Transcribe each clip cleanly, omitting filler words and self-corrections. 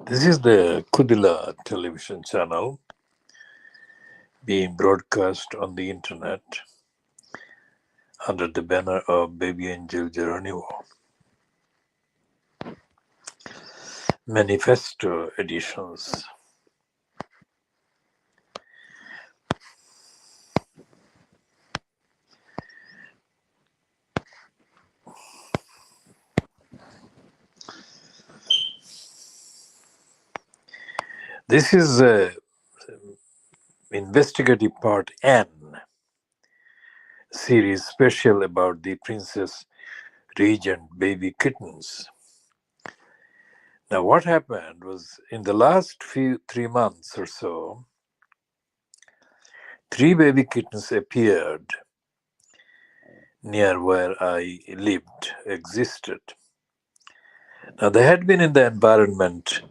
This is the Kudila television channel being broadcast on the internet under the banner of Baby Angel Geronimo. Manifesto editions. This is investigative part N series special about the Princess Regent baby kittens. Now, what happened was in the last 3 months or so, 3 baby kittens appeared near where I lived, existed. Now, they had been in the environment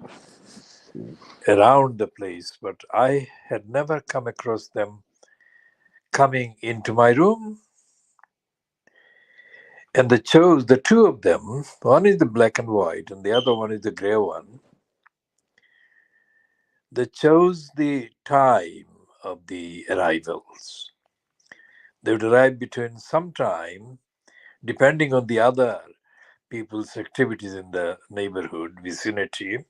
around the place, but I had never come across them coming into my room. And they chose the two of them. One is the black and white, and the other one is the gray one. They chose the time of the arrivals. They would arrive between some time, depending on the other people's activities in the neighborhood, vicinity.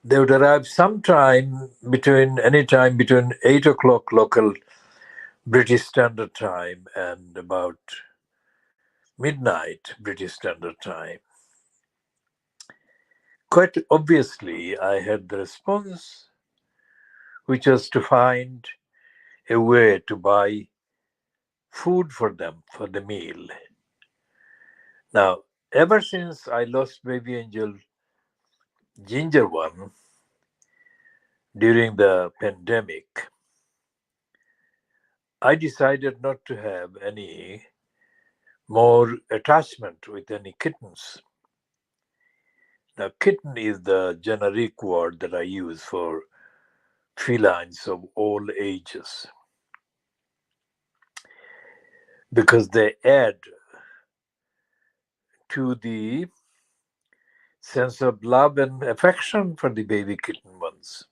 They would arrive sometime any time between 8 o'clock local British Standard Time and about midnight British Standard Time. Quite obviously, I had the response, which was to find a way to buy food for them for the meal. Now, ever since I lost baby angel Ginger One during the pandemic, I decided not to have any more attachment with any kittens. Now, kitten is the generic word that I use for felines of all ages because they add to the sense of love and affection for the baby kitten ones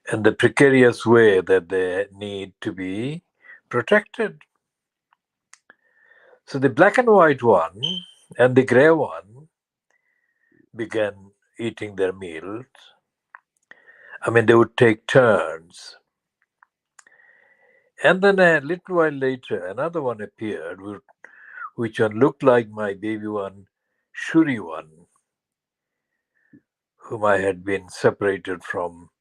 and the precarious way that they need to be protected. So the black and white one and the gray one began eating their meals. I mean, they would take turns. And then a little while later, another one appeared, which one looked like my baby one, Shuri one, whom I had been separated from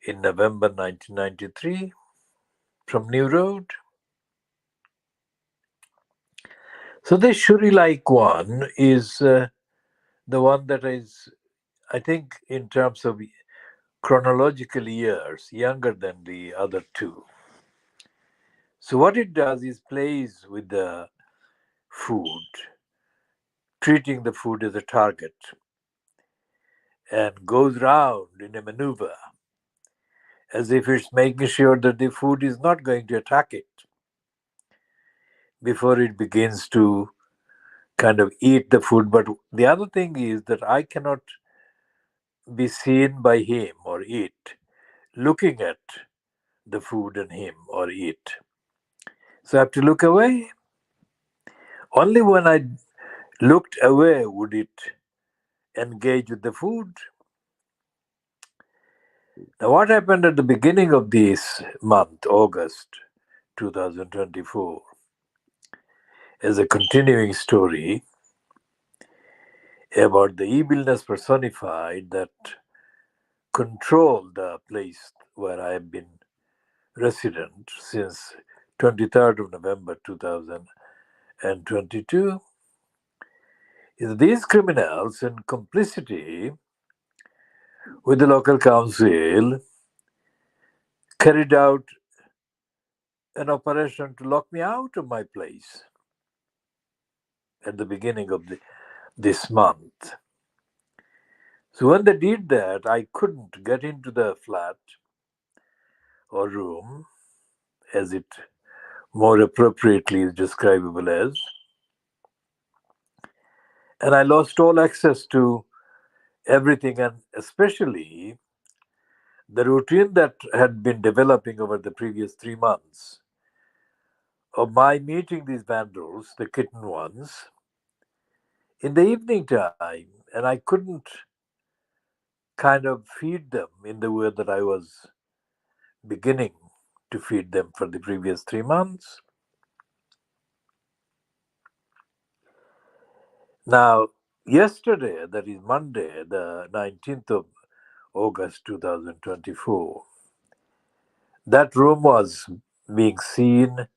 in November 1993 from New Road. So the Shuri-like one is the one that is, I think, in terms of chronological years, younger than the other two. So what it does is plays with the food, treating the food as a target, and goes round in a maneuver as if it's making sure that the food is not going to attack it before it begins to kind of eat the food. But the other thing is that I cannot be seen by him or it looking at the food and him or it. So I have to look away. Only when I looked away would it engage with the food. Now, what happened at the beginning of this month, August 2024, is a continuing story about the evilness personified that control the place where I have been resident since 23rd of November 2022 is these criminals in complicity with the local council carried out an operation to lock me out of my place at the beginning of this month. So when they did that, I couldn't get into the flat or room, as it more appropriately is describable as. And I lost all access to everything, and especially the routine that had been developing over the previous 3 months of my meeting these vandals, the kitten ones, in the evening time, and I couldn't kind of feed them in the way that I was beginning to feed them for the previous 3 months. Now, yesterday, that is Monday, the 19th of August 2024, that room was being seen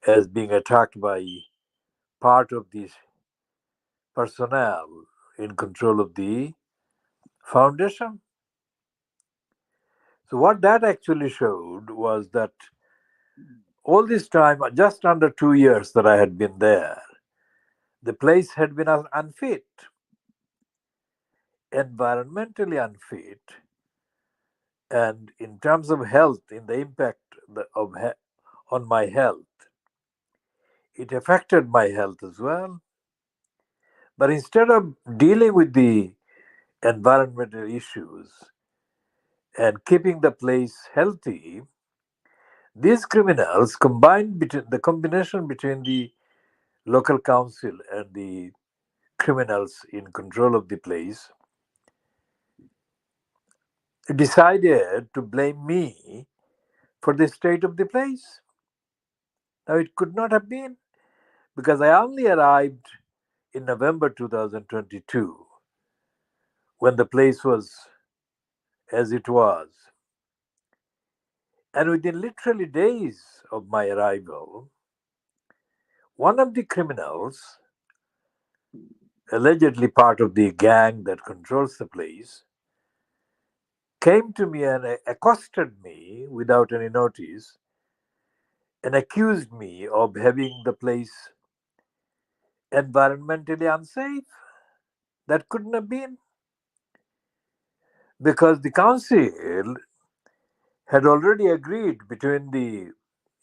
as being attacked by part of the personnel in control of the foundation. So, what that actually showed was that all this time, just under 2 years that I had been there, the place had been unfit, environmentally unfit, and in terms of health, in the impact on my health, it affected my health as well. But instead of dealing with the environmental issues and keeping the place healthy, these criminals combined between the combination between the local council and the criminals in control of the place decided to blame me for the state of the place. Now, it could not have been because I only arrived in November 2022 when the place was as it was. And within literally days of my arrival, one of the criminals, allegedly part of the gang that controls the place, came to me and accosted me without any notice and accused me of having the place environmentally unsafe. That couldn't have been because the council had already agreed between the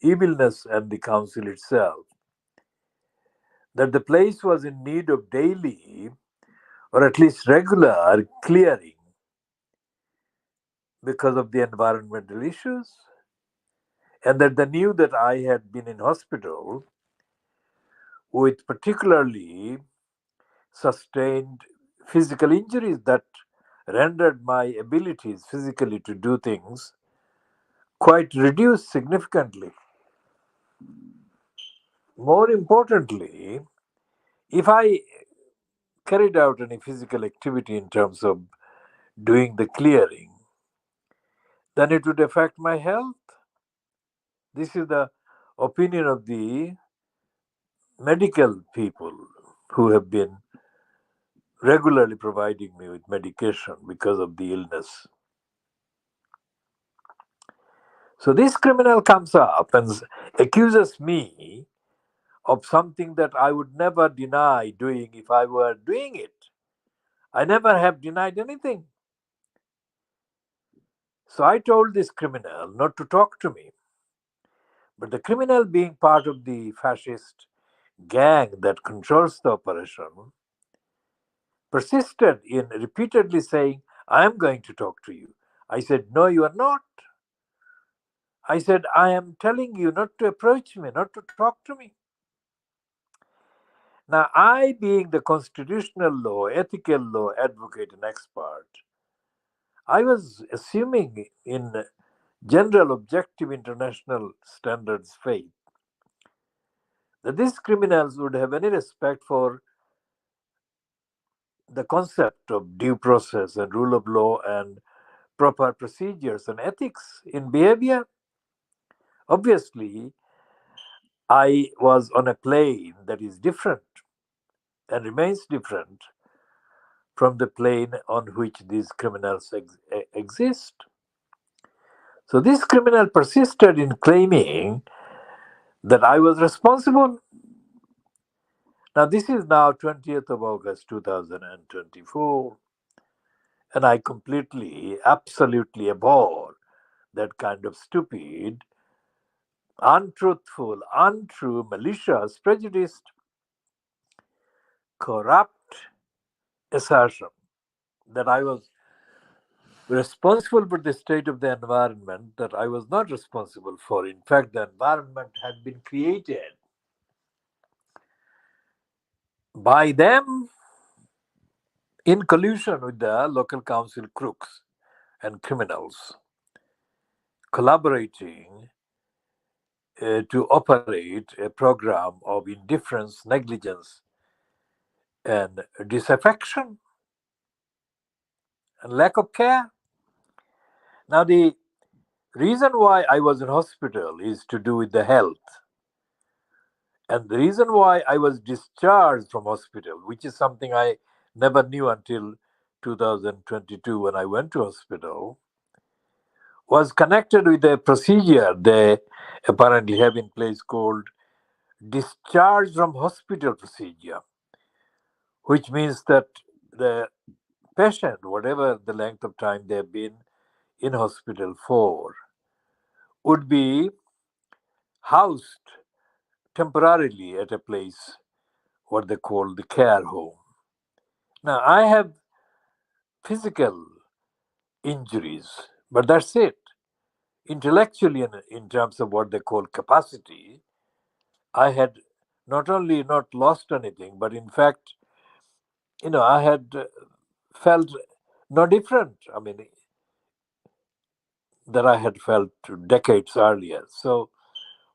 evilness and the council itself that the place was in need of daily or at least regular clearing because of the environmental issues, and that they knew that I had been in hospital with particularly sustained physical injuries that rendered my abilities physically to do things quite reduced significantly. More importantly, if I carried out any physical activity in terms of doing the clearing, then it would affect my health. This is the opinion of the medical people who have been regularly providing me with medication because of the illness. So this criminal comes up and accuses me of something that I would never deny doing if I were doing it. I never have denied anything. So I told this criminal not to talk to me. But the criminal, being part of the fascist gang that controls the operation, persisted in repeatedly saying, I am going to talk to you. I said, no, you are not. I said, I am telling you not to approach me, not to talk to me. Now, I, being the constitutional law, ethical law advocate and expert, I was assuming in general objective international standards faith that these criminals would have any respect for the concept of due process and rule of law and proper procedures and ethics in behavior. Obviously, I was on a plane that is different and remains different from the plane on which these criminals exist. So, this criminal persisted in claiming that I was responsible. Now, this is now 20th of August 2024, and I completely, absolutely abhor that kind of stupid, untruthful, untrue, malicious, prejudiced corrupt assertion that I was responsible for the state of the environment that I was not responsible for. In fact, the environment had been created by them in collusion with the local council crooks and criminals, collaborating to operate a program of indifference, negligence, and disaffection and lack of care. Now, the reason why I was in hospital is to do with the health. And the reason why I was discharged from hospital, which is something I never knew until 2022 when I went to hospital, was connected with a procedure they apparently have in place called discharge from hospital procedure, which means that the patient, whatever the length of time they've been in hospital for, would be housed temporarily at a place what they call the care home. Now, I have physical injuries, but that's it. Intellectually, and in terms of what they call capacity, I had not only not lost anything, but in fact, I had felt no different. I mean, that I had felt decades earlier. So,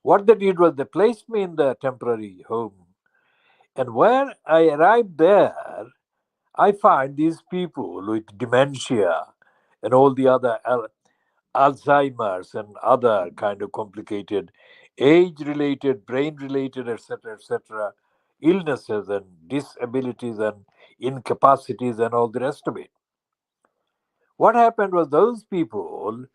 what they did was they placed me in the temporary home. And where I arrived there, I find these people with dementia and all the other Alzheimer's and other kind of complicated age-related, brain-related, etc., illnesses and disabilities and incapacities and all the rest of it. What happened was those people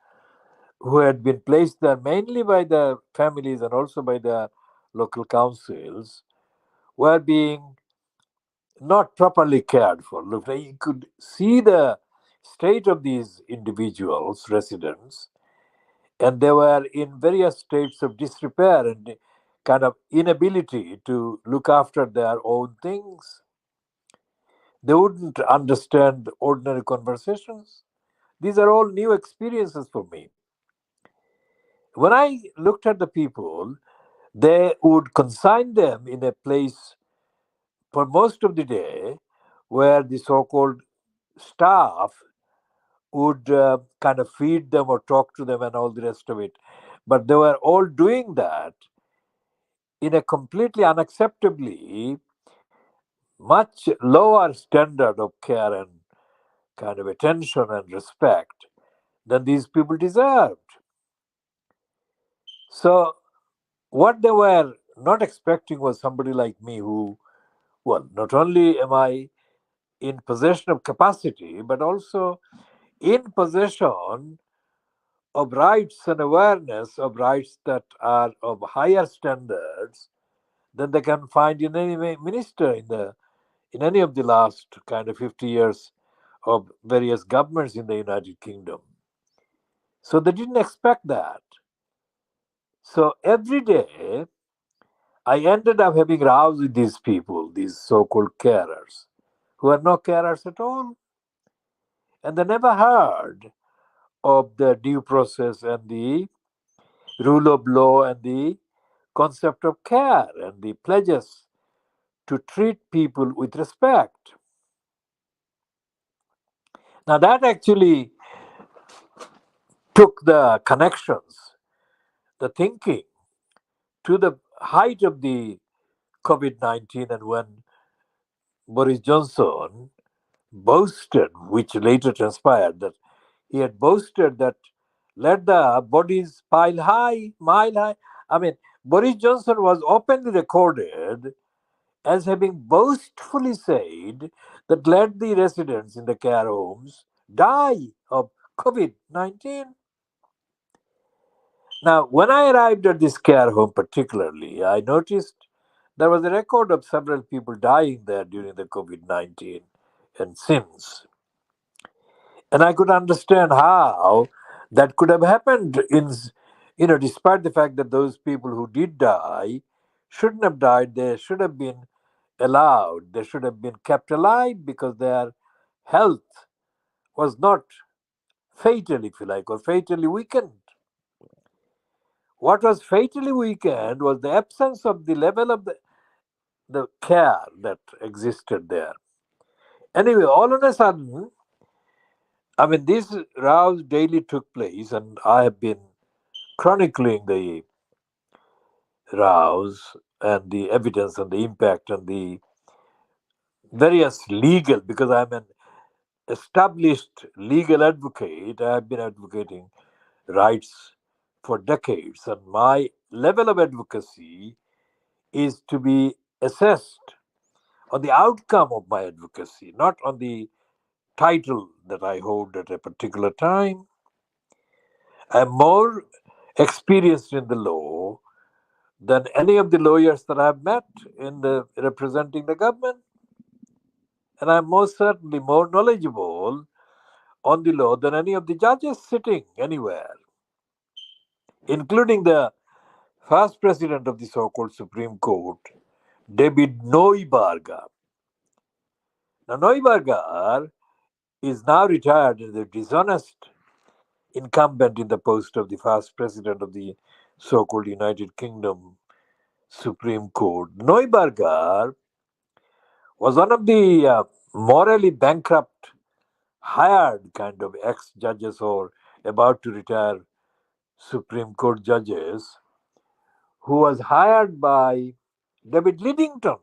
who had been placed there mainly by the families and also by the local councils were being not properly cared for. Look, you could see the state of these individuals, residents, and they were in various states of disrepair and kind of inability to look after their own things. They wouldn't understand ordinary conversations. These are all new experiences for me. When I looked at the people, they would consign them in a place for most of the day where the so called staff would kind of feed them or talk to them and all the rest of it. But they were all doing that in a completely unacceptably much lower standard of care and kind of attention and respect than these people deserved. So, what they were not expecting was somebody like me who, well, not only am I in possession of capacity, but also in possession of rights and awareness of rights that are of higher standards than they can find in any minister in any of the last kind of 50 years of various governments in the United Kingdom. So they didn't expect that. So every day I ended up having rows with these people, these so called carers, who are no carers at all. And they never heard of the due process and the rule of law and the concept of care and the pledges to treat people with respect. Now, that actually took the connections, the thinking to the height of the COVID 19, and when Boris Johnson boasted, which later transpired, that he had boasted that let the bodies pile high, mile high. I mean, Boris Johnson was openly recorded as having boastfully said that let the residents in the care homes die of COVID 19. Now, when I arrived at this care home, particularly, I noticed there was a record of several people dying there during the COVID 19 and since. And I could understand how that could have happened despite the fact that those people who did die shouldn't have died, they should have been allowed. They should have been kept alive because their health was not fatal, if you like, or fatally weakened. What was fatally weakened was the absence of the level of the care that existed there. Anyway, all of a sudden, I mean, these rows daily took place, and I have been chronicling the rows and the evidence and the impact and the various legal, because I'm an established legal advocate. I have been advocating rights for decades, and my level of advocacy is to be assessed on the outcome of my advocacy, not on the title that I hold at a particular time. I'm more experienced in the law than any of the lawyers that I've met in the representing the government, and I'm most certainly more knowledgeable on the law than any of the judges sitting anywhere, including the first president of the so-called Supreme Court, David Neubarger. Now, Neubarger is now retired as a dishonest incumbent in the post of the first president of the so-called United Kingdom Supreme Court. Neubarger was one of the morally bankrupt, hired kind of ex-judges or about to retire Supreme Court judges who was hired by David Lidington,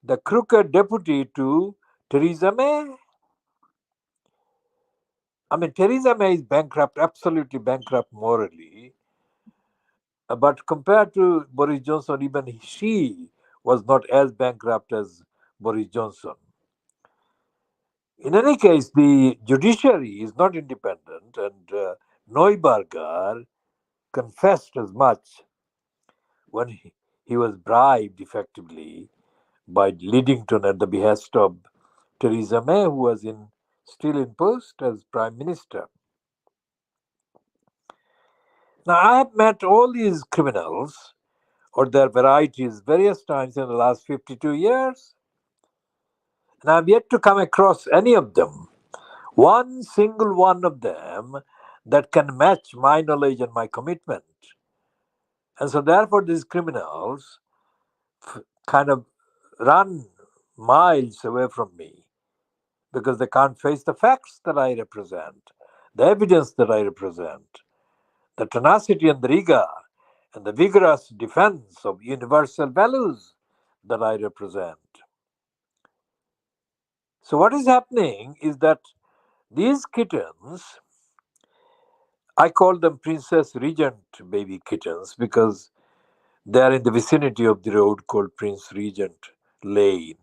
the crooked deputy to Theresa May. I mean, Theresa May is bankrupt, absolutely bankrupt morally, but compared to Boris Johnson, even she was not as bankrupt as Boris Johnson. In any case, the judiciary is not independent, and Neuberger confessed as much when he was bribed effectively by Lidington at the behest of Theresa May, who was still in post as Prime Minister. Now, I have met all these criminals or their varieties various times in the last 52 years, and I've yet to come across any of them, one single one of them, that can match my knowledge and my commitment. And so, therefore, these criminals kind of run miles away from me because they can't face the facts that I represent, the evidence that I represent, the tenacity and the rigor and the vigorous defense of universal values that I represent. So, what is happening is that these kittens, I call them Princess Regent baby kittens because they are in the vicinity of the road called Prince Regent Lane.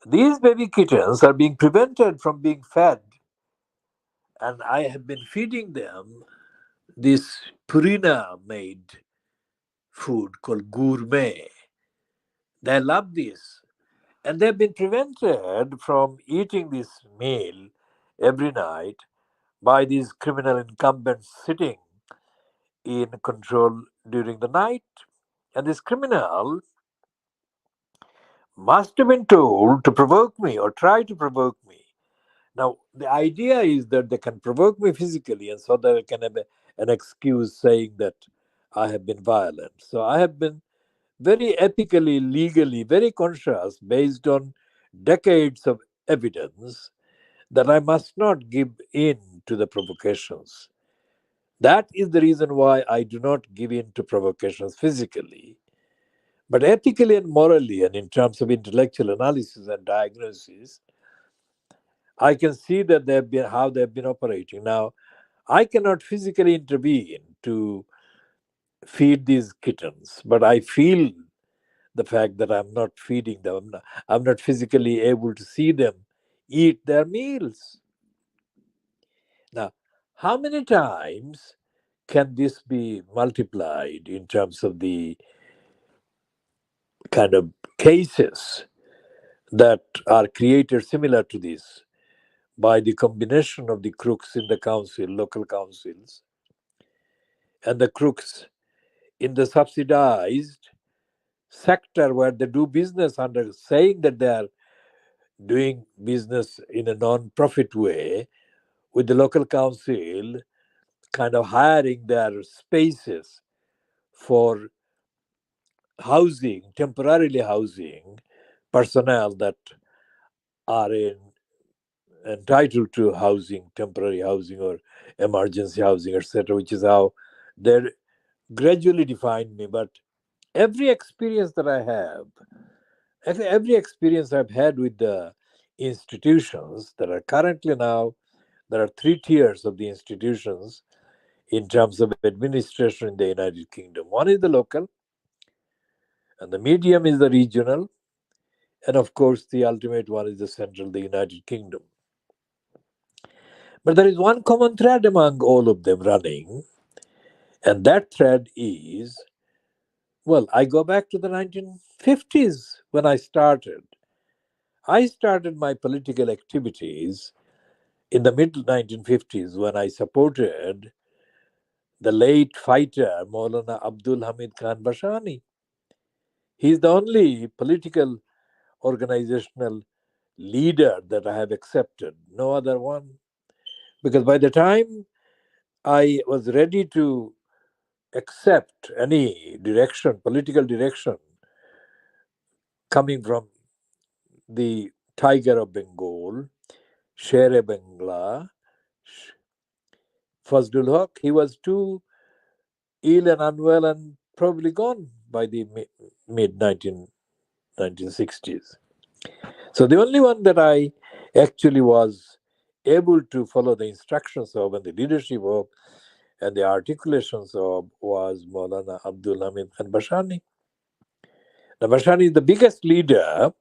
These baby kittens are being prevented from being fed, and I have been feeding them this Purina made food called gourmet. They love this, and they've been prevented from eating this meal every night by these criminal incumbents sitting in control during the night. And this criminal must have been told to provoke me or try to provoke me. Now, the idea is that they can provoke me physically, and so that I can have an excuse saying that I have been violent. So I have been very ethically, legally, very conscious based on decades of evidence that I must not give in to the provocations. That is the reason why I do not give in to provocations physically. But ethically and morally, and in terms of intellectual analysis and diagnosis, I can see that they've been how they've been operating. Now, I cannot physically intervene to feed these kittens, but I feel the fact that I'm not feeding them. I'm not physically able to see them eat their meals. Now, how many times can this be multiplied in terms of the kind of cases that are created similar to this by the combination of the crooks in the council, local councils, and the crooks in the subsidized sector where they do business under saying that they are doing business in a non-profit way, with the local council kind of hiring their spaces for housing, temporarily housing personnel that are entitled to housing, temporary housing or emergency housing, etc., which is how they gradually defined me. But every experience that I have, every experience I've had with the institutions that are currently now, there are three tiers of the institutions in terms of administration in the United Kingdom. One is the local, and the medium is the regional, and of course, the ultimate one is the central, the United Kingdom. But there is one common thread among all of them running, and that thread is, well, I go back to the 1950s when I started. I started my political activities in the mid 1950s when I supported the late fighter Maulana Abdul Hamid Khan Bashani. He is the only political organizational leader that I have accepted, no other one. Because by the time I was ready to accept any direction, political direction, coming from the Tiger of Bengal, Shere Bangla, Fazlul Haq, he was too ill and unwell and probably gone by the mid 1960s. So the only one that I actually was able to follow the instructions of and the leadership of and the articulations of was Maulana Abdul Hamid Khan Bashani. Now, Bashani is the biggest leader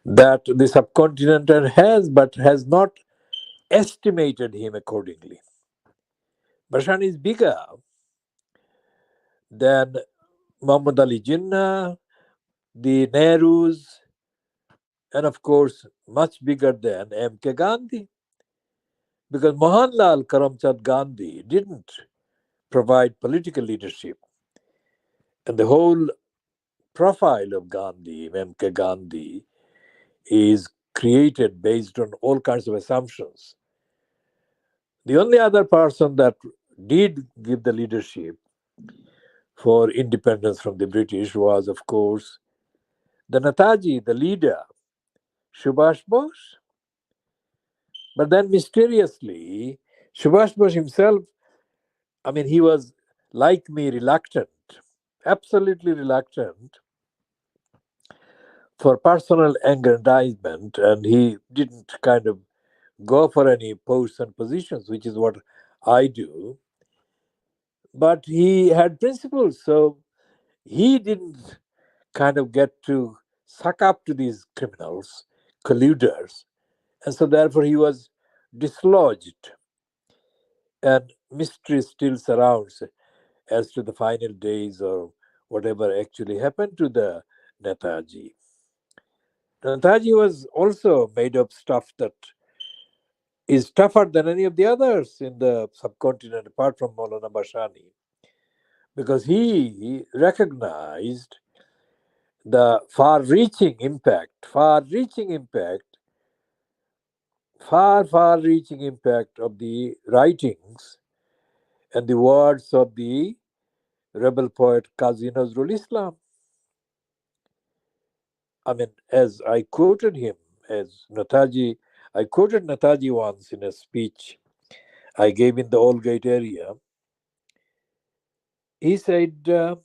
that the subcontinent has, but has not estimated him accordingly. Bashani is bigger than Muhammad Ali Jinnah, the Nehrus, and of course, much bigger than M.K. Gandhi. Because Mohanlal Karamchand Gandhi didn't provide political leadership. And the whole profile of Gandhi, M.K. Gandhi, is created based on all kinds of assumptions. The only other person that did give the leadership for independence from the British was, of course, the Netaji, the leader, Subhash Bose. But then mysteriously, Subhash Bose himself, I mean, he was like me, reluctant, absolutely reluctant for personal aggrandizement, and he didn't kind of go for any posts and positions, which is what I do. But he had principles, so he didn't kind of get to suck up to these criminals, colluders, and so therefore he was dislodged, and mystery still surrounds as to the final days or whatever actually happened to the Netaji. Netaji was also made of stuff that is tougher than any of the others in the subcontinent apart from Maulana Bashani, because he recognized the far reaching impact of the writings and the words of the rebel poet Qazi Nazrul Islam. I mean, as I quoted him, I quoted Netaji once in a speech I gave in the Aldgate area. He said, the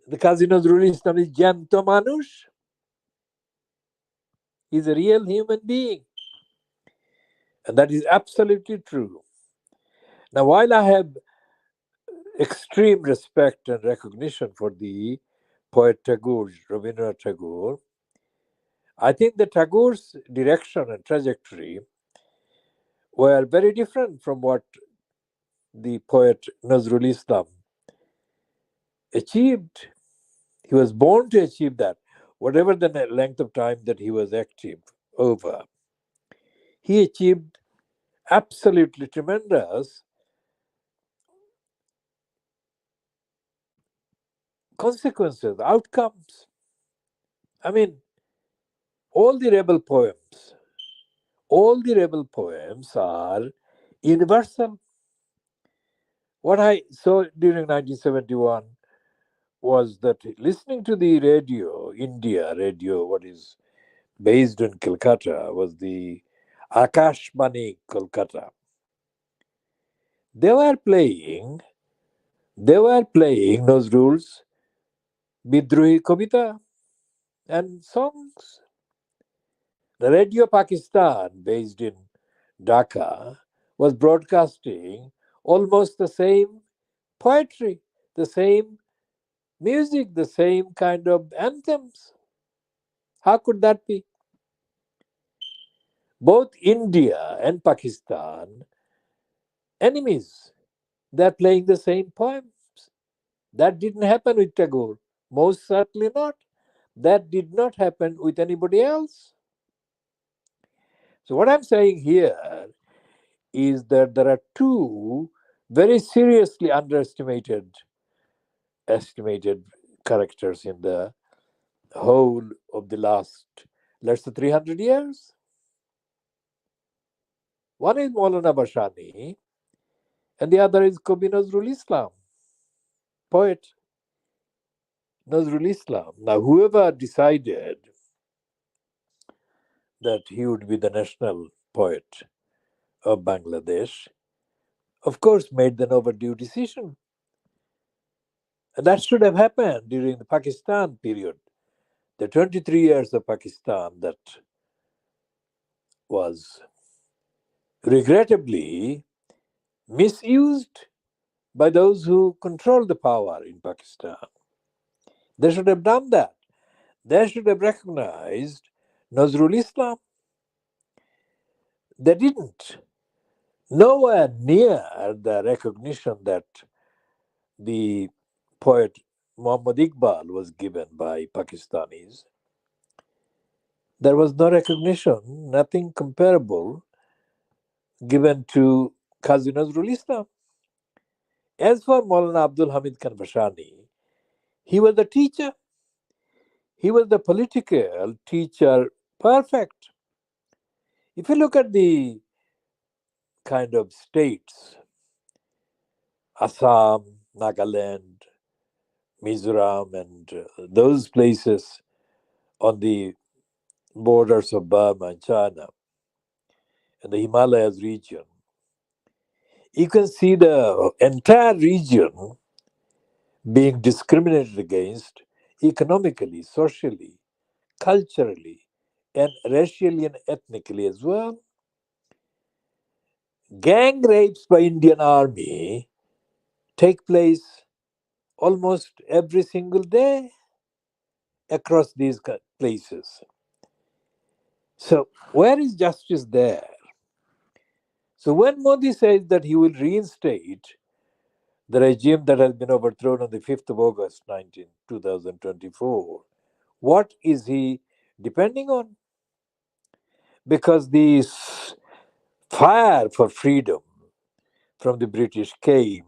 Qazi Nazrul Islam is Janto Manush. He's a real human being. And that is absolutely true. Now, while I have extreme respect and recognition for the poet Tagore, Rabindranath Tagore, I think the Tagore's direction and trajectory were very different from what the poet Nazrul Islam achieved. He was born to achieve that, whatever the length of time that he was active over. He achieved absolutely tremendous consequences, outcomes. I mean, all the rebel poems, all the rebel poems are universal. What I saw during 1971 was that listening to the radio, India radio, what is based in Calcutta, was the Akashbani Kolkata. They were playing, they were playing those rules, Bidruhi Kavita and songs. The Radio Pakistan, based in Dhaka, was broadcasting almost the same poetry, the same music, the same kind of anthems. How could that be? Both India and Pakistan, enemies, they're playing the same poems. That didn't happen with Tagore. Most certainly not. That did not happen with anybody else. So, what I'm saying here is that there are two very seriously estimated characters in the whole of the last, let's say, 300 years. One is Maulana Bashani, and the other is Kobi Nazrul Islam, poet Nazrul Islam. Now, whoever decided that he would be the national poet of Bangladesh, of course, made an overdue decision. And that should have happened during the Pakistan period, the 23 years of Pakistan that was regrettably misused by those who control the power in Pakistan. They should have done that. They should have recognized Nazrul Islam. They didn't. Nowhere near the recognition that the poet Muhammad Iqbal was given by Pakistanis. There was no recognition, nothing comparable given to Qazi Nazrul Islam. As for Maulana Abdul Hamid Khan Bashani, he was the teacher. He was the political teacher, perfect. If you look at the kind of states, Assam, Nagaland, Mizoram, and those places on the borders of Burma and China, and the Himalayas region, you can see the entire region being discriminated against economically, socially, culturally, and racially and ethnically as well. Gang rapes by Indian army take place almost every single day across these places. So where is justice there? So when Modi says that he will reinstate the regime that has been overthrown on the 5th of August 2024, what is he depending on? Because the fire for freedom from the British came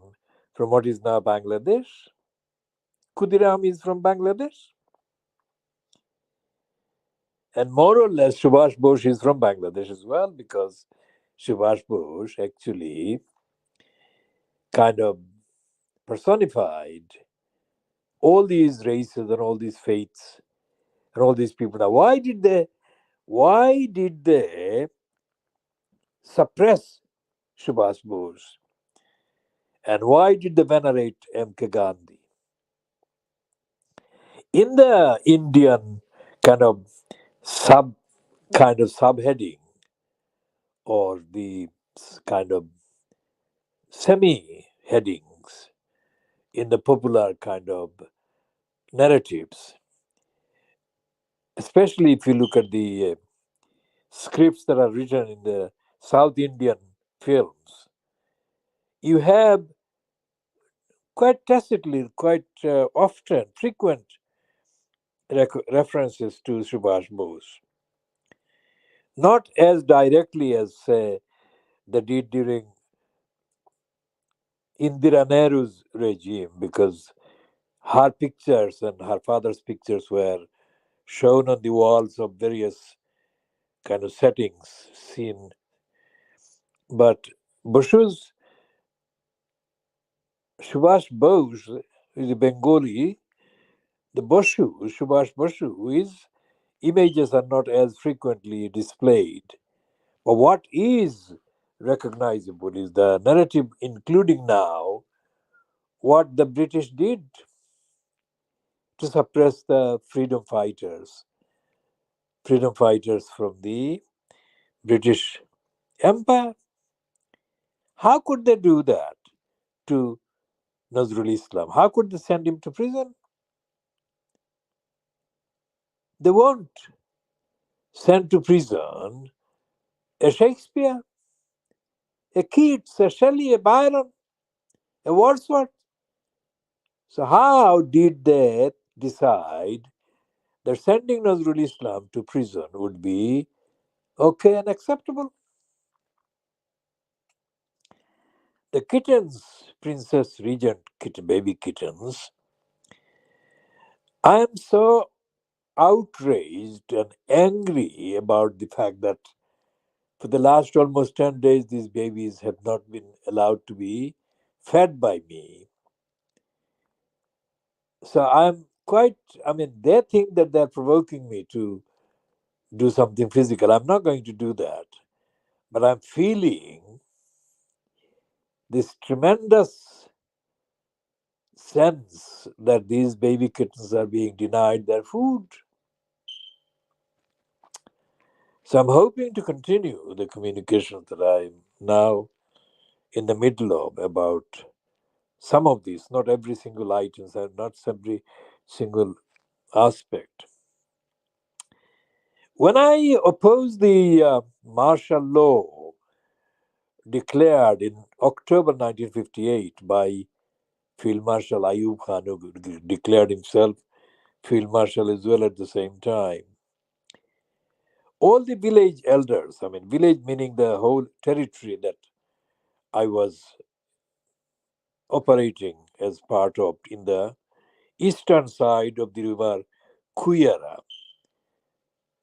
from what is now Bangladesh. Khudiram is from Bangladesh. And more or less, Subhash Bose is from Bangladesh as well, because Subhash Bose actually kind of personified all these races and all these faiths and all these people. Now, why did they suppress Subhash Bose? And why did they venerate M.K. Gandhi? In the Indian kind of sub subheading, or the kind of semi headings in the popular kind of narratives, especially if you look at the scripts that are written in the South Indian films, you have quite tacitly, quite often, frequent references to Subhash Bose. Not as directly as, say, they did during Indira Nehru's regime, because Her pictures and her father's pictures were shown on the walls of various kind of settings seen. But Basu's Subhash Bose is a Bengali. The Subhash Basu, his images are not as frequently displayed. But what is recognizable is the narrative, including now what the British did to suppress the freedom fighters from the British Empire. How could they do that to Nazrul Islam? How could they send him to prison? They won't send to prison a Shakespeare, a Keats, a Shelley, a Byron, a Wordsworth. So, how did they decide that sending Nazrul Islam to prison would be okay and acceptable? The kittens, Princess Regent baby kittens, I am so outraged and angry about the fact that for the last almost 10 days, these babies have not been allowed to be fed by me. So I'm quite, I mean, they think that they're provoking me to do something physical. I'm not going to do that. But I'm feeling this tremendous sense that these baby kittens are being denied their food. So I'm hoping to continue the communications that I'm now in the middle of about some of these, not every single items and not every single aspect. When I opposed the martial law declared in October 1958 by Field Marshal Ayub Khan, who declared himself Field Marshal as well at the same time, all the village elders, I mean, village meaning the whole territory that I was operating as part of in the eastern side of the river Kuyara,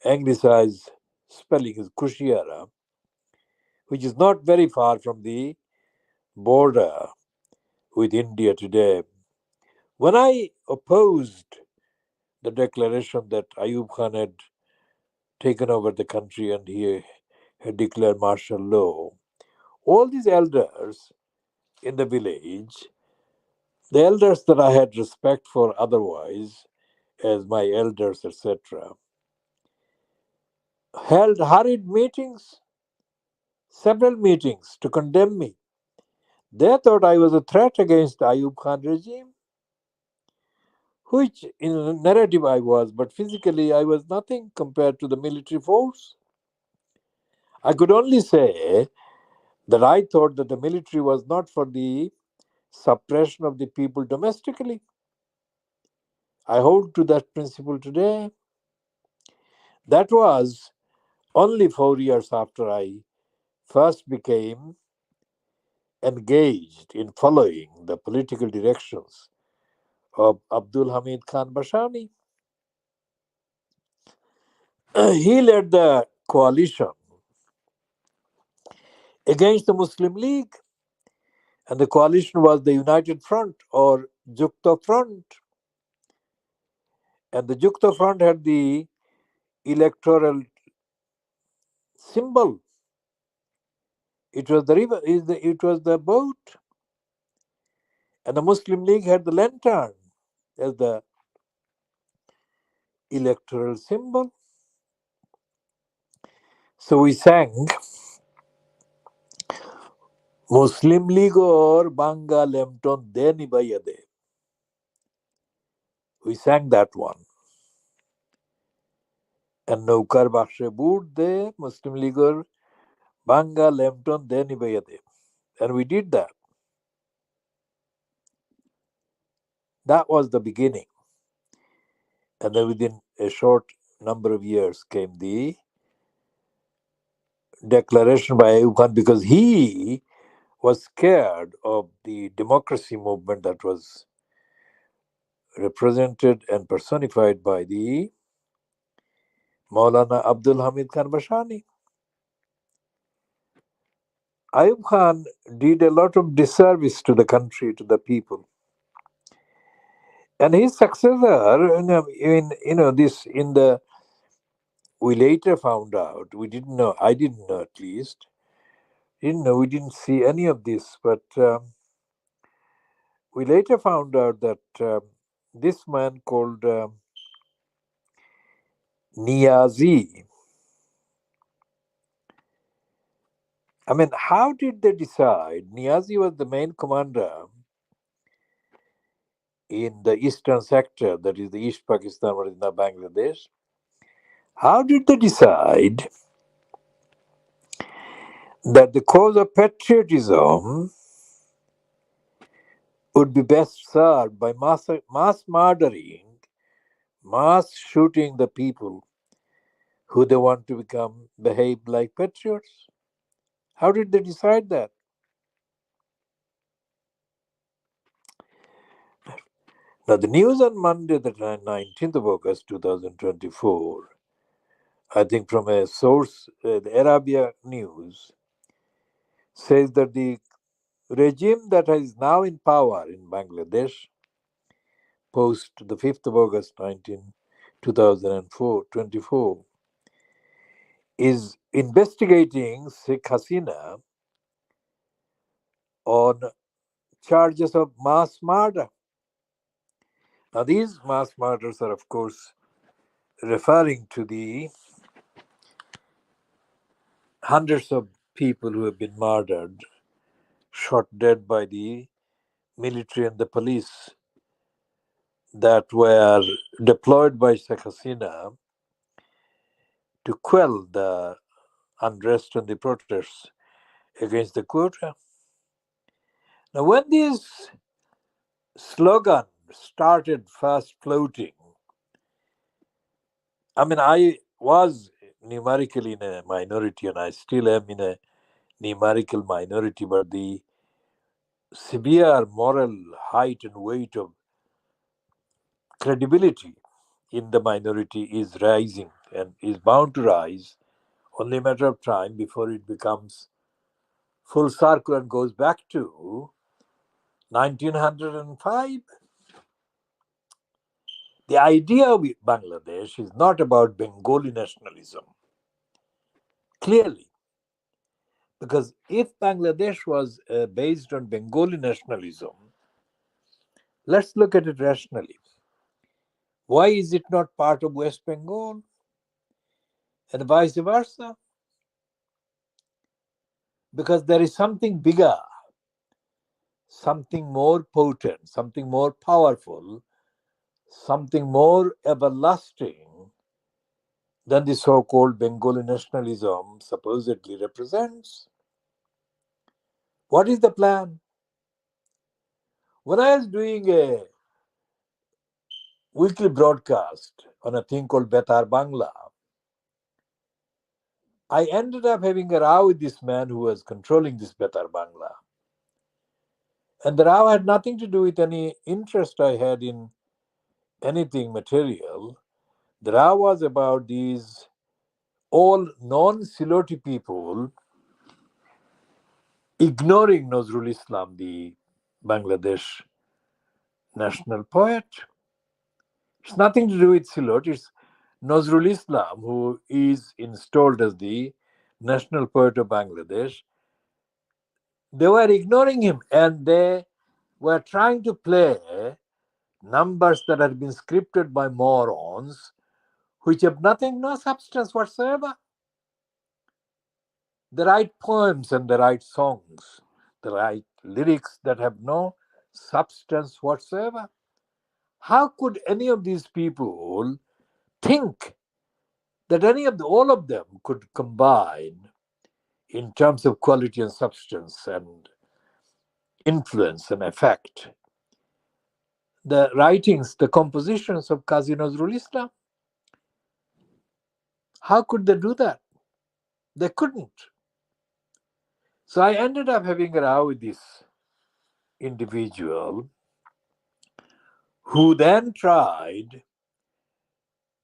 anglicized spelling is Kushiara, which is not very far from the border with India today. When I opposed the declaration that Ayub Khan had taken over the country and he had declared martial law, all these elders in the village, the elders that I had respect for otherwise, as my elders, etc., held hurried meetings, several meetings to condemn me. They thought I was a threat against the Ayub Khan regime, which in a narrative I was, but physically I was nothing compared to the military force. I could only say that I thought that the military was not for the suppression of the people domestically. I hold to that principle today. That was only 4 years after I first became engaged in following the political directions of Abdul Hamid Khan Bashani. He led the coalition against the Muslim League, and the coalition was the United Front or Jukta Front. And the Jukta Front had the electoral symbol. It was the river, it was the boat, and the Muslim League had the lantern as the electoral symbol. So we sang Muslim League or Banga Lemton De Nibayade. We sang that one. And Naukar Bakshe Boot De Muslim League or Banga Lemton De Nibayade. And we did that. That was the beginning. And then within a short number of years came the declaration by Ayub Khan because he was scared of the democracy movement that was represented and personified by the Maulana Abdul Hamid Khan Bashani. Ayub Khan did a lot of disservice to the country, to the people. And his successor, this in the we later found out, we didn't know, I didn't know at least, didn't know, we didn't see any of this, but we later found out that this man called Niazi, I mean, how did they decide? Niazi was the main commander in the eastern sector, that is the East Pakistan, what is now Bangladesh. How did they decide that the cause of patriotism would be best served by mass murdering, mass shooting the people who they want to become behave like patriots? How did they decide that? Now, the news on Monday, the 19th of August 2024, I think from a source, the Arabia News, says that the regime that is now in power in Bangladesh post the 5th of August 2024 is investigating Sheikh Hasina on charges of mass murder. Now, these mass murders are, of course, referring to the hundreds of people who have been murdered, shot dead by the military and the police that were deployed by Sheikh Hasina to quell the unrest and the protests against the quota. Now, when this slogan started first floating, I mean, I was numerically in a minority and I still am in a numerical minority, but the severe moral height and weight of credibility in the minority is rising and is bound to rise, only a matter of time before it becomes full circle and goes back to 1905. The idea of Bangladesh is not about Bengali nationalism, clearly, because if Bangladesh was based on Bengali nationalism, let's look at it rationally. Why is it not part of West Bengal and vice versa? Because there is something bigger, something more potent, something more powerful, something more everlasting than the so called Bengali nationalism supposedly represents. What is the plan? When I was doing a weekly broadcast on a thing called Betar Bangla, I ended up having a row with this man who was controlling this Betar Bangla. And the row had nothing to do with any interest I had in anything material. The row was about these all non-Siloti people ignoring Nazrul Islam, the Bangladesh national poet. It's nothing to do with Silot. It's Nazrul Islam, who is installed as the national poet of Bangladesh. They were ignoring him and they were trying to play numbers that have been scripted by morons, which have nothing, no substance whatsoever. They write poems and they write songs. They write lyrics that have no substance whatsoever. How could any of these people think that all of them could combine in terms of quality and substance and influence and effect the writings, the compositions of Qazi Nazrul Islam? How could they do that? They couldn't. So I ended up having a row with this individual who then tried,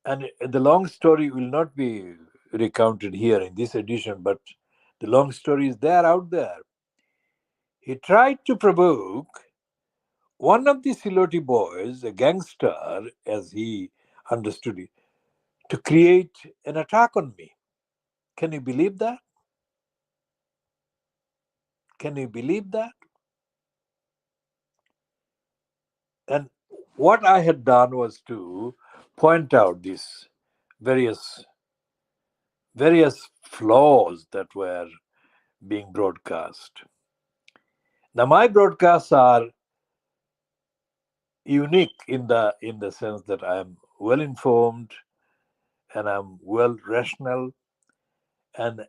and the long story will not be recounted here in this edition, but the long story is there out there. He tried to provoke one of the Siloti boys, a gangster, as he understood it, to create an attack on me. Can you believe that? Can you believe that? And what I had done was to point out these various flaws that were being broadcast. Now my broadcasts are unique in the sense that I am well informed and I'm well rational, and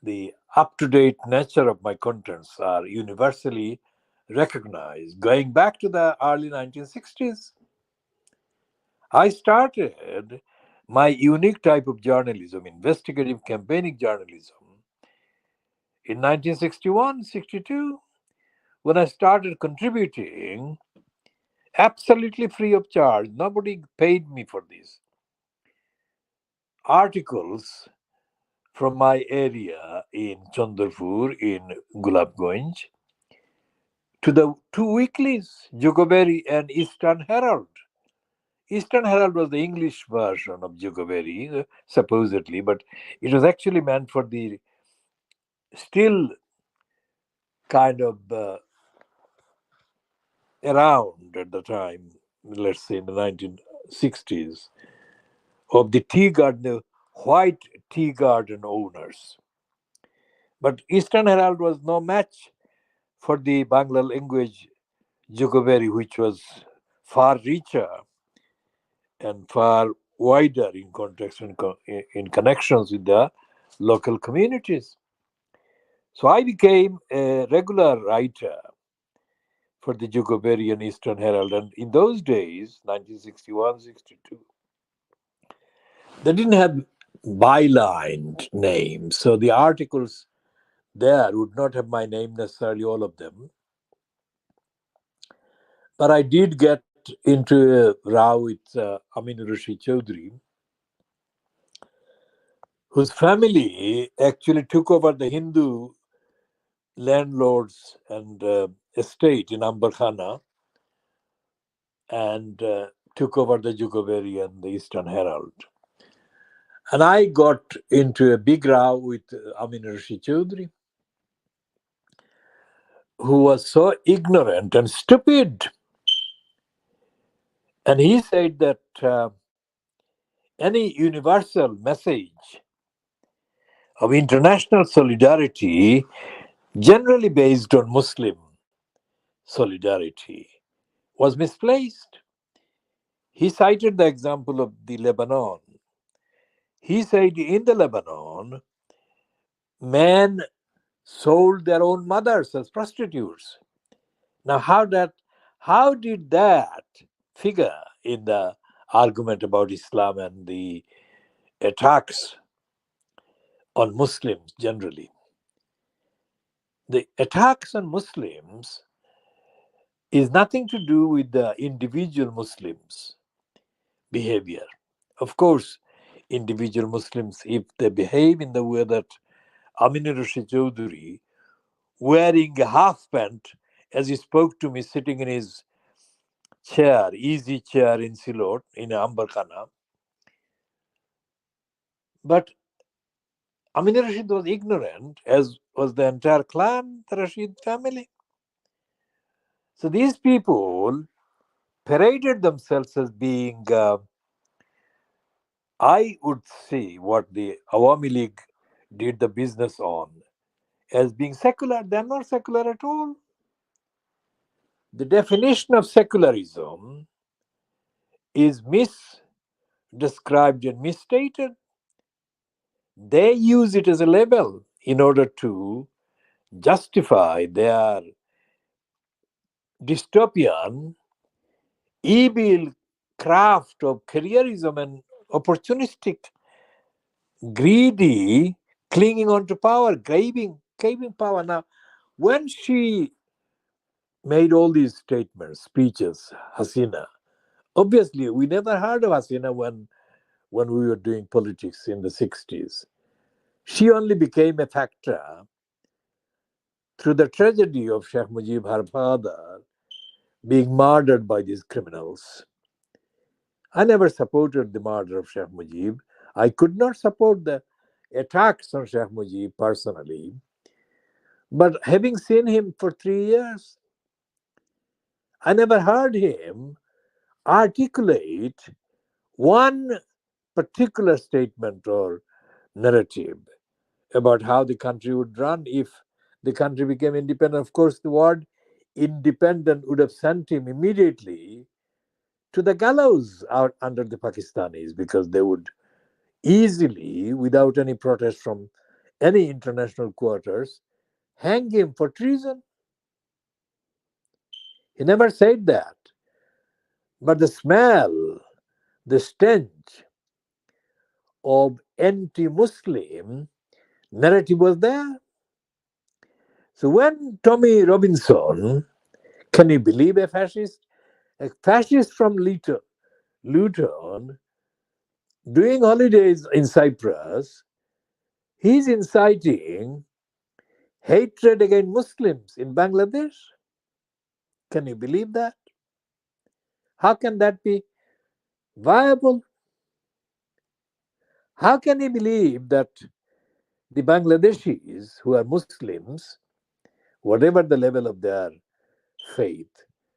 the up to date nature of my contents are universally recognized. Going back to the early 1960s, I started my unique type of journalism, investigative campaigning journalism, in 1961 62, when I started contributing absolutely free of charge. Nobody paid me for these articles from my area in Chandrapur, in Gulabganj, to the two weeklies, Jugoberi and Eastern Herald. Eastern Herald was the English version of Jugoberi, supposedly, but it was actually meant for the still kind of around at the time, let's say in the 1960s, of the tea garden, the white tea garden owners. But Eastern Herald was no match for the Bangla language Jugoberi, which was far richer and far wider in context and in connections with the local communities. So I became a regular writer for the Jugoberi and Eastern Herald. And in those days, 1961, 62, they didn't have byline names. So the articles there would not have my name necessarily, all of them. But I did get into a row with Amin Rishi Chaudhry, whose family actually took over the Hindu landlords and estate in Ambarkhana and took over the Jugoberi and the Eastern Herald. And I got into a big row with Amin Rishi Chaudhry, who was so ignorant and stupid. And he said that any universal message of international solidarity, generally based on Muslim solidarity, was misplaced. He cited the example of the Lebanon. He said in the Lebanon, men sold their own mothers as prostitutes. Now, how did that figure in the argument about Islam and the attacks on Muslims generally? The attacks on Muslims is nothing to do with the individual Muslims' behavior. Of course, individual Muslims, if they behave in the way that Amin Rishi Chaudhry, wearing a half pant, as he spoke to me sitting in his chair, easy chair in Silot, in Ambarkhana. But Amin Rashid was ignorant, as was the entire clan, the Rashid family. So these people paraded themselves as being, I would say, what the Awami League did the business on, as being secular. They're not secular at all. The definition of secularism is misdescribed and misstated. They use it as a label in order to justify their dystopian, evil craft of careerism and opportunistic, greedy, clinging on to power, craving power. Now, when she made all these statements, speeches, Hasina, Obviously, we never heard of Hasina when we were doing politics in the 60s. She only became a factor through the tragedy of Sheikh Mujib, her father, being murdered by these criminals. I never supported the murder of Sheikh Mujib. I could not support the attacks on Sheikh Mujib personally. But having seen him for 3 years, I never heard him articulate one particular statement or narrative about how the country would run if the country became independent. Of course, the word independent would have sent him immediately to the gallows out under the Pakistanis because they would easily, without any protest from any international quarters, hang him for treason. He never said that. But the smell, the stench of anti Muslim narrative was there. So when Tommy Robinson, can you believe a fascist from Luton, doing holidays in Cyprus, he's inciting hatred against Muslims in Bangladesh? Can you believe that? How can that be viable? How can you believe that the Bangladeshis who are Muslims, whatever the level of their faith,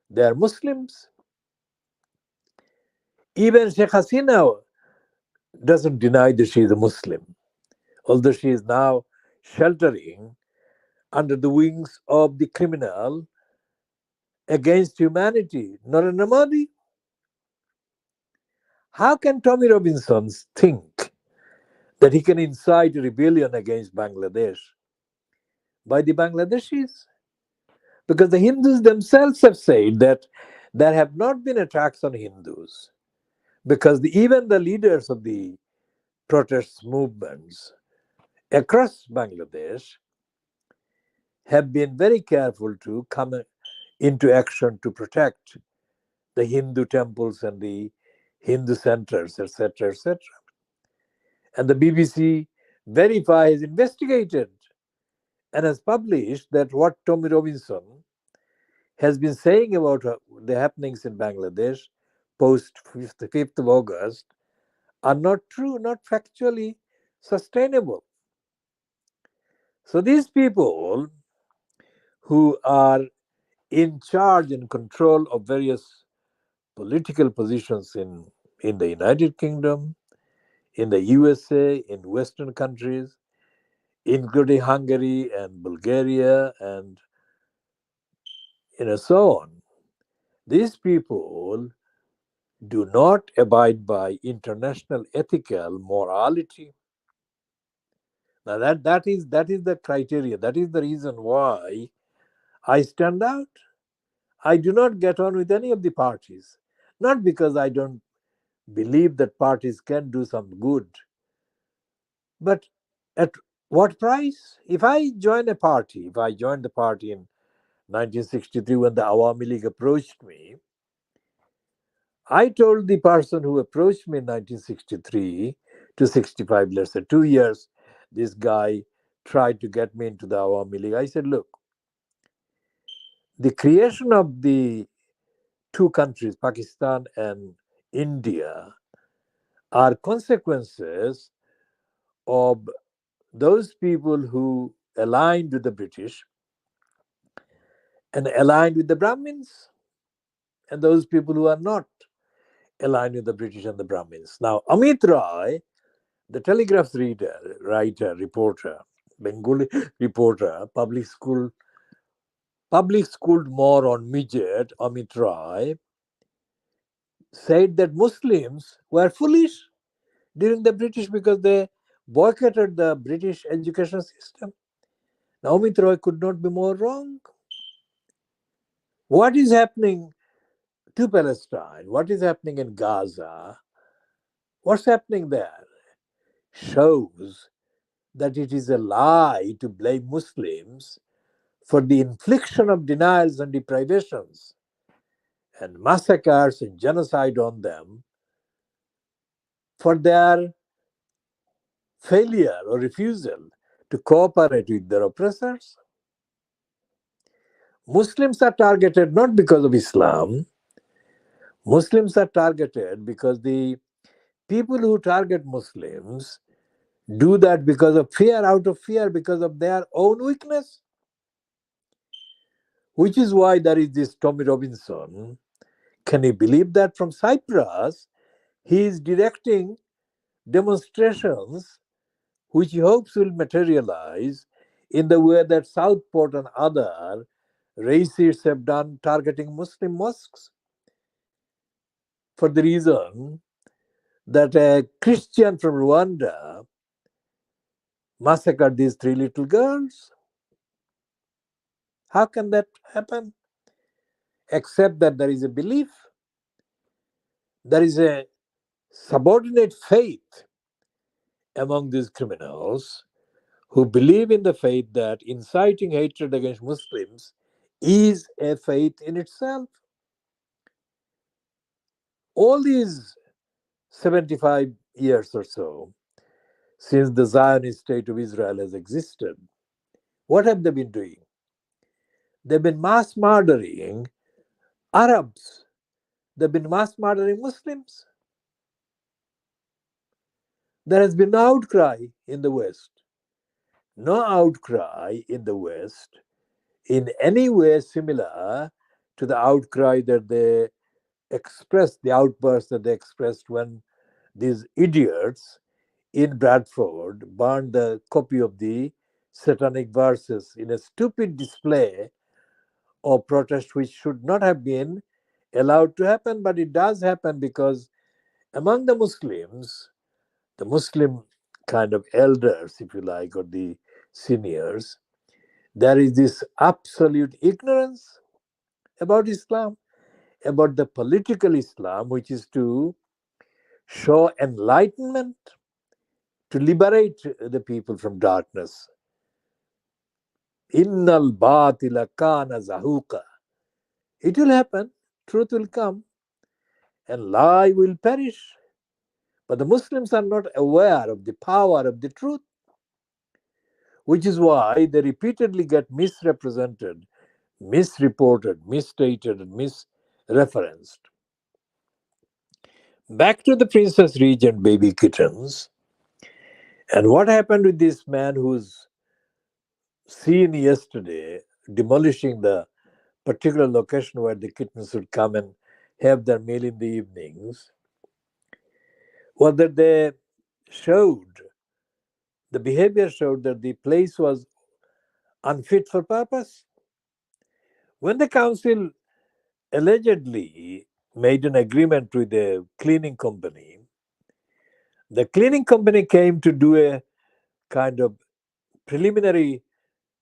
they are Muslims? Even Sheikh Hasina doesn't deny that she is a Muslim, although she is now sheltering under the wings of the criminal against humanity, Narendra Modi. How can Tommy Robinson think that he can incite a rebellion against Bangladesh by the Bangladeshis? Because the Hindus themselves have said that there have not been attacks on Hindus, because even the leaders of the protest movements across Bangladesh have been very careful to come into action to protect the Hindu temples and the Hindu centers, etc., etc. And the BBC Verify has investigated and has published that what Tommy Robinson has been saying about the happenings in Bangladesh post 5th of August are not true, not factually sustainable. So these people who are in charge and control of various political positions in the United Kingdom, in the USA, in Western countries, including Hungary and Bulgaria and so on. These people do not abide by international ethical morality. Now that is the criteria. That is the reason why I stand out. I do not get on with any of the parties. Not because I don't believe that parties can do some good, but at what price? If I join a party, if I joined the party in 1963 when the Awami League approached me, I told the person who approached me in 1963 to 65, let's say 2 years, this guy tried to get me into the Awami League. I said, look, the creation of the two countries, Pakistan and India, are consequences of those people who aligned with the British and aligned with the Brahmins, and those people who are not aligned with the British and the Brahmins. Now, Amit Roy, the Telegraph reader, writer, reporter, Bengali reporter, public schooled moron midget Amit Roy, said that Muslims were foolish during the British because they boycotted the British education system. Now, Amit Roy could not be more wrong. What is happening to Palestine? What is happening in Gaza? What's happening there shows that it is a lie to blame Muslims for the infliction of denials and deprivations and massacres and genocide on them for their failure or refusal to cooperate with their oppressors. Muslims are targeted not because of Islam. Muslims are targeted because the people who target Muslims do that because of fear, out of fear, because of their own weakness. Which is why there is this Tommy Robinson. Can you believe that from Cyprus, he is directing demonstrations which he hopes will materialize in the way that Southport and other racists have done, targeting Muslim mosques for the reason that a Christian from Rwanda massacred these three little girls. How can that happen? Except that there is a belief, there is a subordinate faith among these criminals who believe in the faith that inciting hatred against Muslims is a faith in itself. All these 75 years or so since the Zionist state of Israel has existed, what have they been doing? They've been mass murdering Arabs, they've been mass murdering Muslims. There has been no outcry in the West, no outcry in the West in any way similar to the outcry that they expressed, the outburst that they expressed when these idiots in Bradford burned the copy of the satanic verses in a stupid display of protest which should not have been allowed to happen, but it does happen because among the Muslim kind of elders, if you like, or the seniors, there is this absolute ignorance about Islam, about the political Islam, which is to show enlightenment, to liberate the people from darkness. Innal batila kana zahuka. It will happen, truth will come, and lie will perish. But the Muslims are not aware of the power of the truth, which is why they repeatedly get misrepresented, misreported, misstated, and misreferenced. Back to the Princess Regent baby kittens. And what happened with this man who's seen yesterday demolishing the particular location where the kittens would come and have their meal in the evenings? Was that they showed, the behavior showed that the place was unfit for purpose. When the council allegedly made an agreement with the cleaning company, the cleaning company came to do a kind of preliminary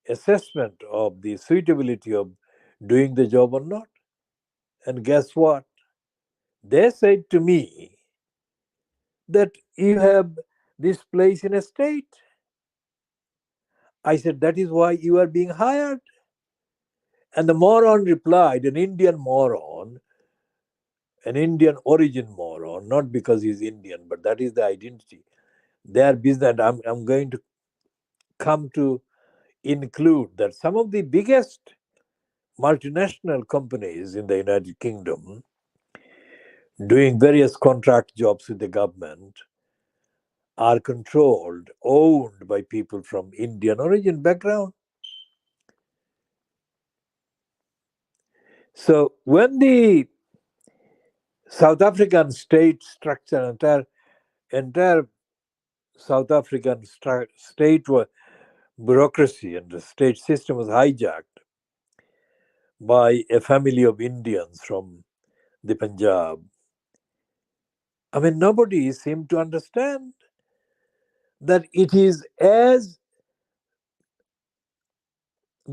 assessment of the suitability of doing the job or not. And guess what? They said to me that you have this place in a state. I said, that is why you are being hired. And the moron replied, an Indian moron, an Indian origin moron, not because he's Indian, but that is the identity. Their business, I'm going to come to include that some of the biggest multinational companies in the United Kingdom doing various contract jobs with the government are controlled, owned by people from Indian origin background. So when the South African state structure, entire South African state bureaucracy and the state system was hijacked by a family of Indians from the Punjab. I mean, nobody seemed to understand that it is as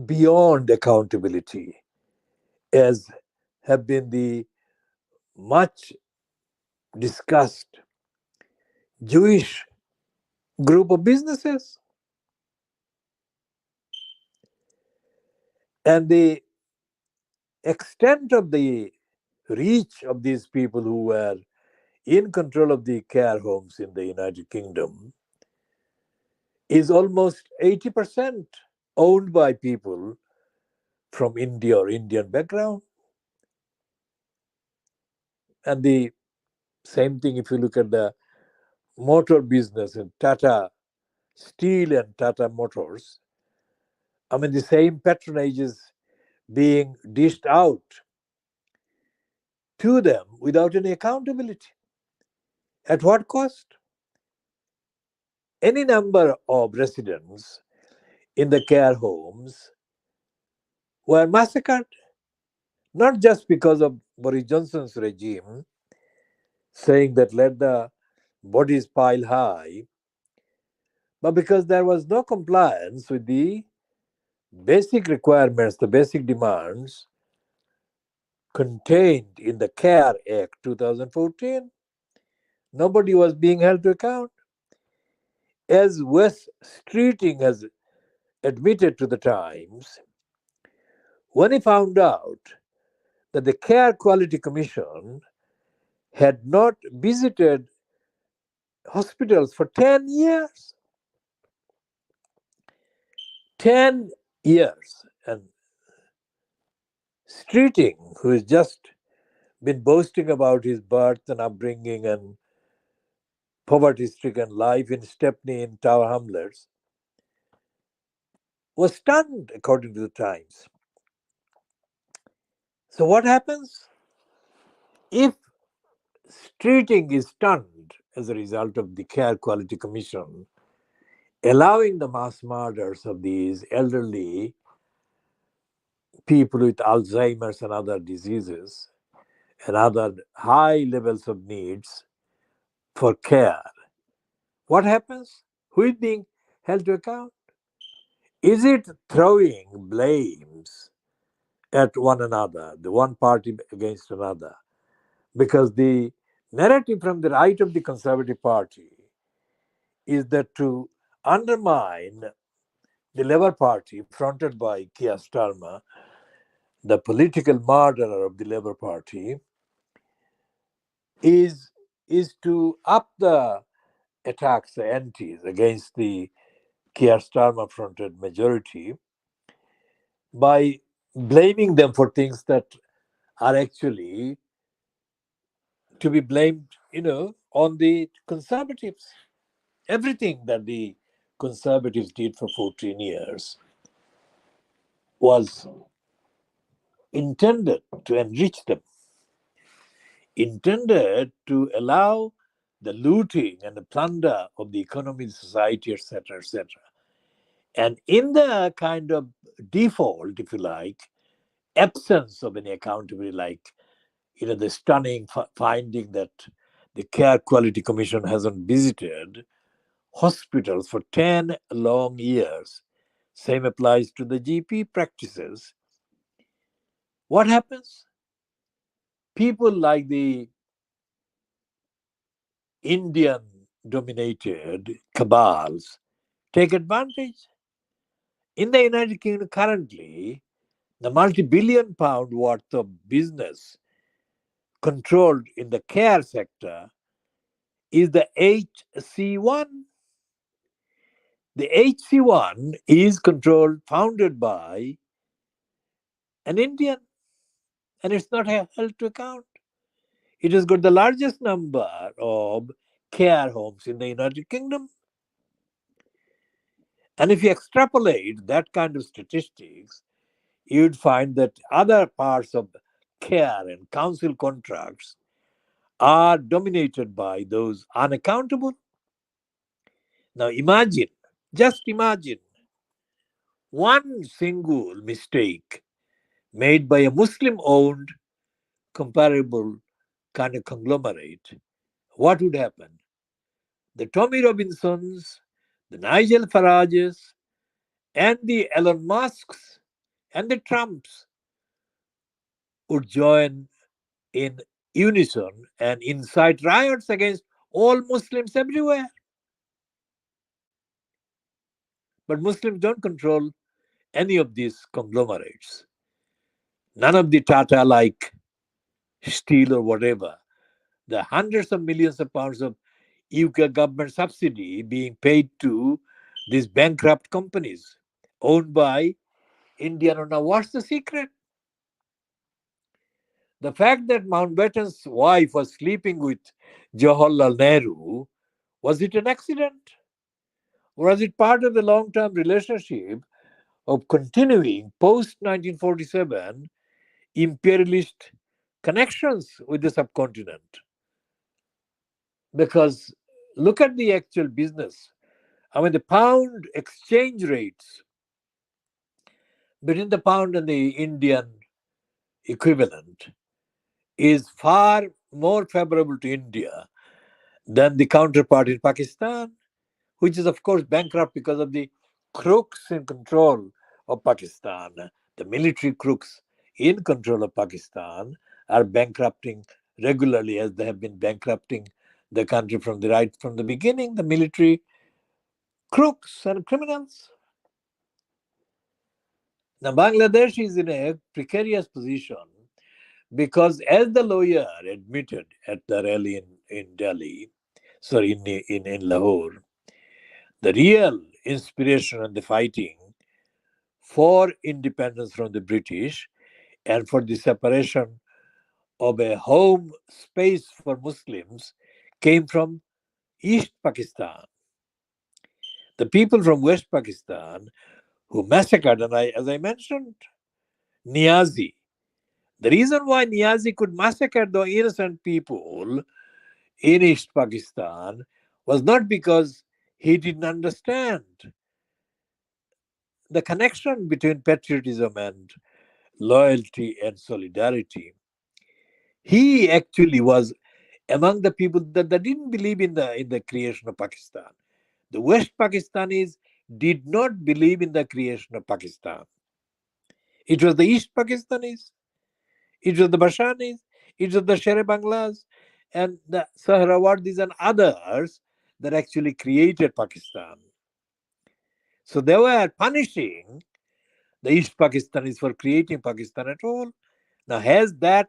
beyond accountability as have been the much discussed Jewish group of businesses. And the extent of the reach of these people who were in control of the care homes in the United Kingdom is almost 80% owned by people from India or Indian background. And the same thing if you look at the motor business in Tata Steel and Tata Motors. I mean, the same patronage is being dished out to them without any accountability. At what cost? Any number of residents in the care homes were massacred, not just because of Boris Johnson's regime saying that let the bodies pile high, but because there was no compliance with the basic requirements, the basic demands contained in the Care Act 2014. Nobody was being held to account. As Wes Streeting has admitted to the Times, when he found out that the Care Quality Commission had not visited hospitals for 10 years. 10 years. And Streeting, who has just been boasting about his birth and upbringing and poverty stricken life in Stepney in Tower Hamlets, was stunned, according to the Times. So, what happens? If Streeting is stunned as a result of the Care Quality Commission allowing the mass murders of these elderly people with Alzheimer's and other diseases and other high levels of needs for care, what happens? Who is being held to account? Is it throwing blames at one another, the one party against another? Because the narrative from the right of the Conservative Party is that to undermine the Labour Party, fronted by Keir Starmer, the political murderer of the Labour Party, is, is to up the attacks, the antis against the Keir Starmer fronted majority by blaming them for things that are actually to be blamed, on the Conservatives. Everything that the Conservatives did for 14 years was intended to enrich them, intended to allow the looting and the plunder of the economy, society, etc., etc. And in the kind of default, if you like, absence of any accountability, like the stunning finding that the Care Quality Commission hasn't visited hospitals for 10 long years. Same applies to the GP practices. What happens? People like the Indian dominated cabals take advantage. In the United Kingdom, currently, the multi billion pound worth of business controlled in the care sector is the HC1. The HC1 is controlled, founded by an Indian, and it's not held to account. It has got the largest number of care homes in the United Kingdom. And if you extrapolate that kind of statistics, you'd find that other parts of care and council contracts are dominated by those unaccountable. Now imagine, just imagine, one single mistake made by a Muslim owned comparable kind of conglomerate. What would happen? The Tommy Robinsons, the Nigel Farages, and the Elon Musks and the Trumps would join in unison and incite riots against all Muslims everywhere. But Muslims don't control any of these conglomerates. None of the Tata like steel or whatever, the hundreds of millions of pounds of UK government subsidy being paid to these bankrupt companies owned by Indian. Now, what's the secret? The fact that Mountbatten's wife was sleeping with Jawaharlal Nehru, was it an accident? Or was it part of the long term relationship of continuing post 1947 imperialist connections with the subcontinent? Because look at the actual business. I mean, the pound exchange rates between the pound and the Indian equivalent is far more favorable to India than the counterpart in Pakistan, which is, of course, bankrupt because of the crooks in control of Pakistan. The military crooks in control of Pakistan are bankrupting regularly, as they have been bankrupting the country from the right from the beginning. The military crooks and criminals. Now, Bangladesh is in a precarious position because, as the lawyer admitted at the rally in Delhi, sorry, in Lahore, the real inspiration and the fighting for independence from the British and for the separation of a home space for Muslims came from East Pakistan. The people from West Pakistan who massacred, and as I mentioned, Niazi. The reason why Niazi could massacre the innocent people in East Pakistan was not because he didn't understand the connection between patriotism and loyalty and solidarity. He actually was among the people that didn't believe in the creation of Pakistan. The West Pakistanis did not believe in the creation of Pakistan. It was the East Pakistanis, it was the Bashanis, it was the Shere Banglas, and the Sahrawardis and others that actually created Pakistan. So they were punishing the East Pakistanis for creating Pakistan at all. Now, has that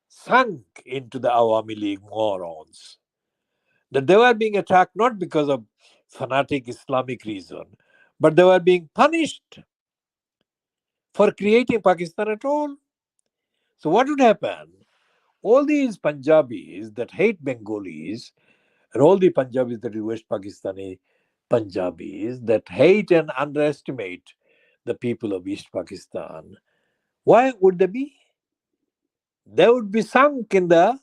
sunk into the Awami League morons? That they were being attacked not because of fanatic Islamic reason, but they were being punished for creating Pakistan at all. So, what would happen? All these Punjabis that hate Bengalis and all the Punjabis that are West Pakistani Punjabis that hate and underestimate the people of East Pakistan, why would they be? They would be sunk in the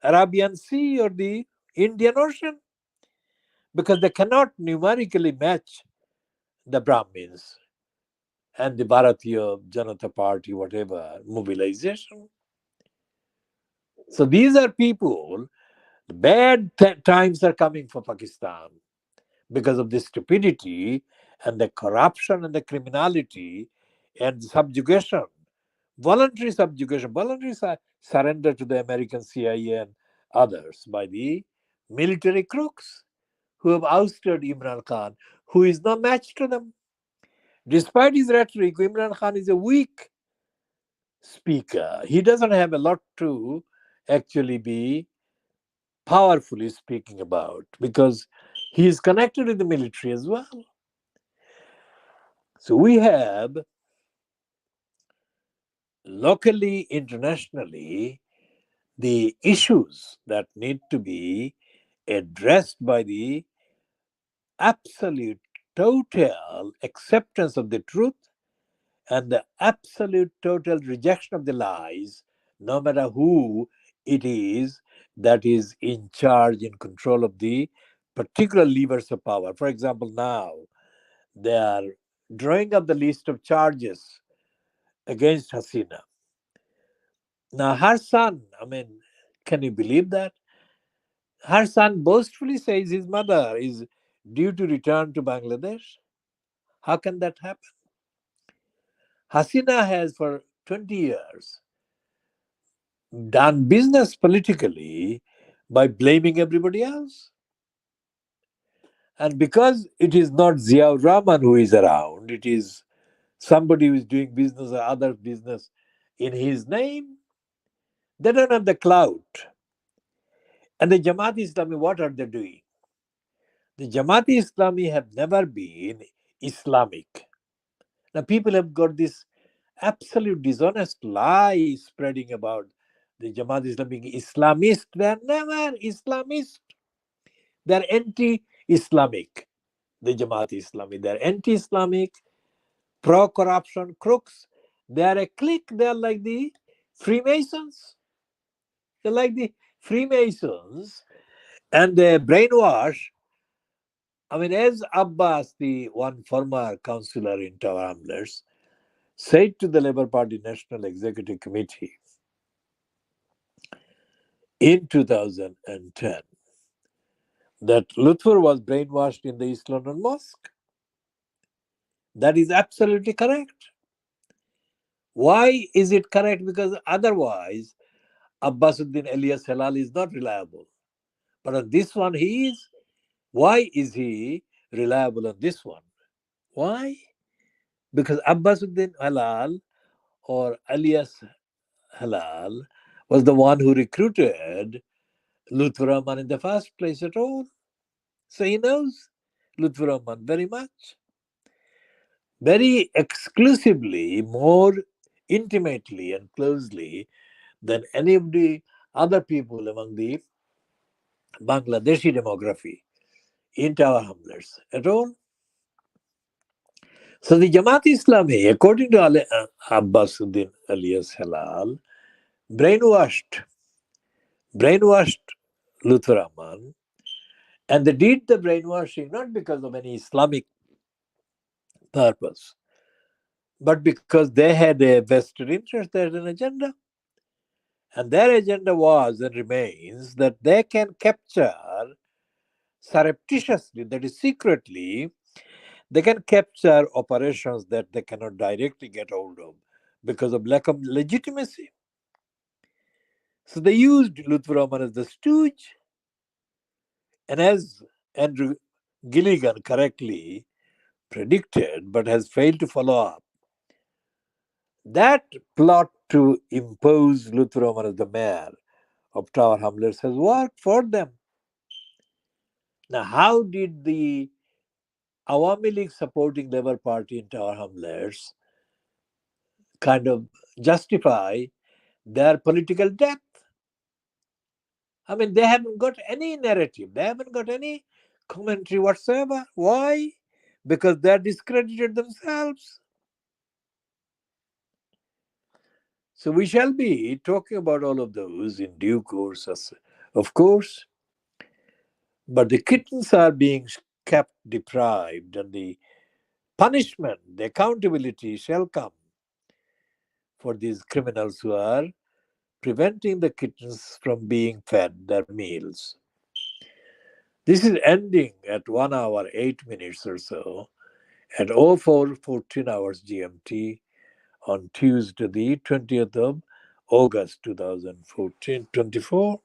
Arabian Sea or the Indian Ocean because they cannot numerically match the Brahmins and the Bharatiya Janata Party, whatever, mobilization. So these are people, bad times are coming for Pakistan because of the stupidity and the corruption and the criminality and subjugation, voluntary surrender to the American CIA and others by the military crooks who have ousted Imran Khan, who is no match to them. Despite his rhetoric, Imran Khan is a weak speaker. He doesn't have a lot to actually be powerfully speaking about because he is connected with the military as well. So we have locally, internationally, the issues that need to be addressed by the absolute total acceptance of the truth and the absolute total rejection of the lies, no matter who it is that is in charge, in control of the particular levers of power. For example, now they are drawing up the list of charges against Hasina. Now, her son, I mean, can you believe that? Her son boastfully says his mother is due to return to Bangladesh. How can that happen? Hasina has for 20 years done business politically by blaming everybody else. And because it is not Ziaur Rahman who is around, it is somebody who is doing business or other business in his name, They don't have the clout. And the Jamaat Islami, what are they doing? The Jamaat Islami have never been Islamic. Now, people have got this absolute dishonest lie spreading about the Jamaat Islamic Islamist. They are never Islamist. They are anti-Islamic. The Jamaat Islami, they are anti-Islamic, pro-corruption crooks. They are a clique. They are like the Freemasons. They're like the Freemasons, and they brainwash. I mean, as Abbas, the one former councillor in Tower Hamlets, said to the Labour Party National Executive Committee in 2010 that Lutfer was brainwashed in the East London Mosque. That is absolutely correct. Why is it correct? Because otherwise, Abbasuddin Elias Halal is not reliable. But on this one, he is. Why is he reliable on this one? Why? Because Abbasuddin Halal or Elias Halal was the one who recruited Lutfur Rahman in the first place at all. So he knows Lutfur Rahman very much, very exclusively, more intimately and closely than any of the other people among the Bangladeshi demography in Tower Hamlets at all. So the Jamaat Islami, according to Abbasuddin alias Halal, brainwashed Lutfur Rahman, and they did the brainwashing not because of any Islamic purpose, but because they had a vested interest, they had an agenda. And their agenda was and remains that they can capture surreptitiously, that is secretly, they can capture operations that they cannot directly get hold of because of lack of legitimacy. So they used Lutfur Rahman as the stooge. And as Andrew Gilligan correctly predicted, but has failed to follow up, that plot to impose Lutfur Rahman as the mayor of Tower Hamlets has worked for them. Now, how did the Awami League supporting Labour Party in Tower Hamlets kind of justify their political depth? I mean, they haven't got any narrative, they haven't got any commentary whatsoever. Why? Because they're discredited themselves. So we shall be talking about all of those in due course, of course. But the kittens are being kept deprived, and the punishment, the accountability shall come for these criminals who are preventing the kittens from being fed their meals. This is ending at 1 hour 8 minutes or so at 04:14 hours GMT on Tuesday, the 20th of August 2014 24.